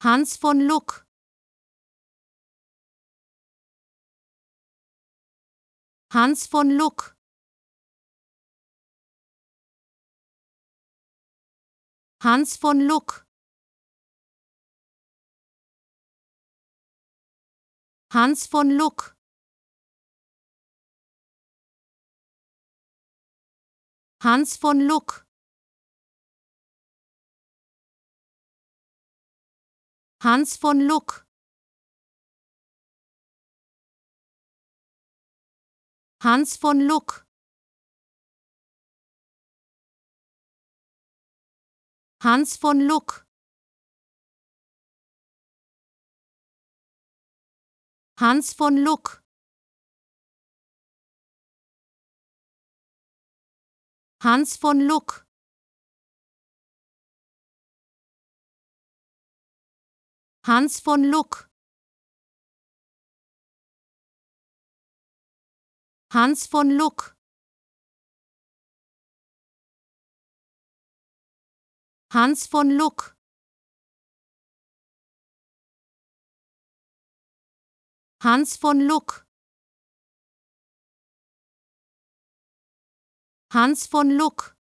Hans von Luck. Hans von Luck. Hans von Luck. Hans von Luck. Hans von Luck. Hans von Luck. Hans von Luck. Hans von Luck. Hans von Luck. Hans von Luck. Hans von Luck. Hans von Luck. Hans von Luck. Hans von Luck. Hans von Luck.